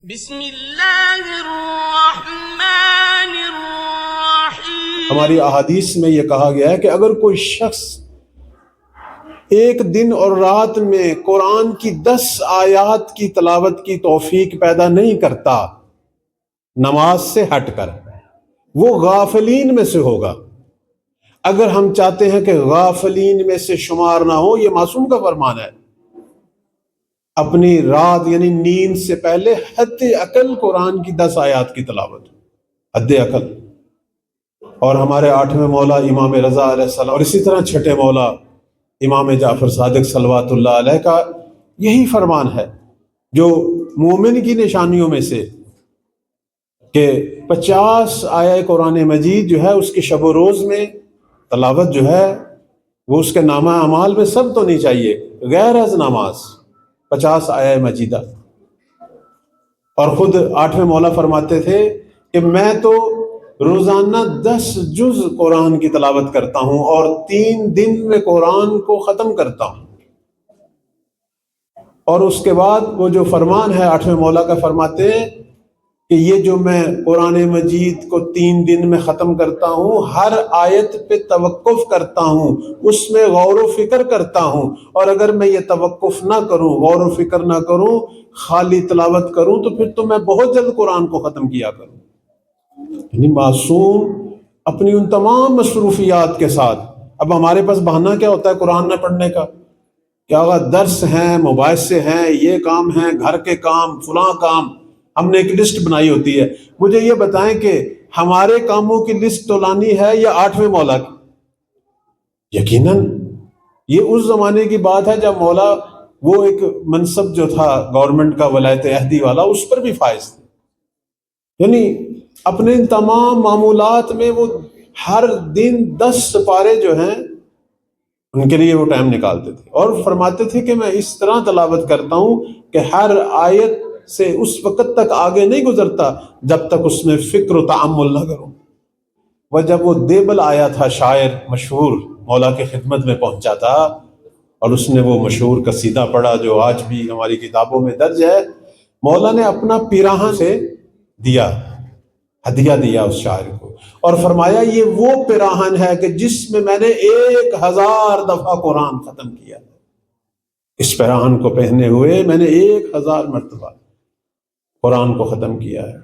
بسم اللہ الرحمن الرحیم۔ ہماری احادیث میں یہ کہا گیا ہے کہ اگر کوئی شخص ایک دن اور رات میں قرآن کی 10 آیات کی تلاوت کی توفیق پیدا نہیں کرتا نماز سے ہٹ کر، وہ غافلین میں سے ہوگا۔ اگر ہم چاہتے ہیں کہ غافلین میں سے شمار نہ ہو، یہ معصوم کا فرمان ہے، اپنی رات یعنی نیند سے پہلے حد اقل قرآن کی 10 آیات کی تلاوت، حد اقل۔ اور ہمارے 8ویں مولا امام رضا علیہ السلام اور اسی طرح چھٹے مولا امام جعفر صادق صلوات اللہ علیہ کا یہی فرمان ہے، جو مومن کی نشانیوں میں سے کہ 50 آیہ قرآن مجید جو ہے اس کی شب و روز میں تلاوت جو ہے وہ اس کے نامہ اعمال میں سب تو نہیں چاہیے، غیر از نماز 50 آیہ مجیدہ۔ اور خود 8ویں مولا فرماتے تھے کہ میں تو روزانہ 10 جز قرآن کی تلاوت کرتا ہوں اور 3 دن میں قرآن کو ختم کرتا ہوں۔ اور اس کے بعد وہ جو فرمان ہے 8ویں مولا کا، فرماتے ہیں کہ یہ جو میں قرآن مجید کو 3 دن میں ختم کرتا ہوں، ہر آیت پہ توقف کرتا ہوں، اس میں غور و فکر کرتا ہوں، اور اگر میں یہ توقف نہ کروں، غور و فکر نہ کروں، خالی تلاوت کروں، تو پھر تو میں بہت جلد قرآن کو ختم کیا کروں۔ یعنی معصوم اپنی ان تمام مصروفیات کے ساتھ، اب ہمارے پاس بہانہ کیا ہوتا ہے قرآن نہ پڑھنے کا؟ کیا ہوگا؟ درس ہیں، موبائل سے ہیں، یہ کام ہیں، گھر کے کام، فلاں کام، ہم نے ایک لسٹ بنائی ہوتی ہے۔ مجھے یہ بتائیں کہ ہمارے کاموں کی لسٹ تو لانی ہے یا 8ویں مولا کی؟ یقیناً یہ اس زمانے کی بات ہے جب مولا وہ ایک منصب جو تھا گورنمنٹ کا ولایت عہدی والا، اس پر بھی فائز تھے۔ یعنی اپنے ان تمام معمولات میں وہ ہر دن 10 سپارے جو ہیں ان کے لیے وہ ٹائم نکالتے تھے، اور فرماتے تھے کہ میں اس طرح تلاوت کرتا ہوں کہ ہر آیت سے اس وقت تک آگے نہیں گزرتا جب تک اس میں فکر و تعمل نہ کروں۔ وہ جب وہ دیبل آیا تھا، شاعر مشہور مولا کی خدمت میں پہنچا تھا، اور اس نے وہ مشہور قصیدہ پڑھا جو آج بھی ہماری کتابوں میں درج ہے، مولا نے اپنا پیراہن سے دیا، ہدیہ دیا اس شاعر کو، اور فرمایا یہ وہ پیراہن ہے کہ جس میں نے 1000 دفعہ قرآن ختم کیا، اس پیراہن کو پہنے ہوئے میں نے 1000 مرتبہ قرآن کو ختم کیا ہے۔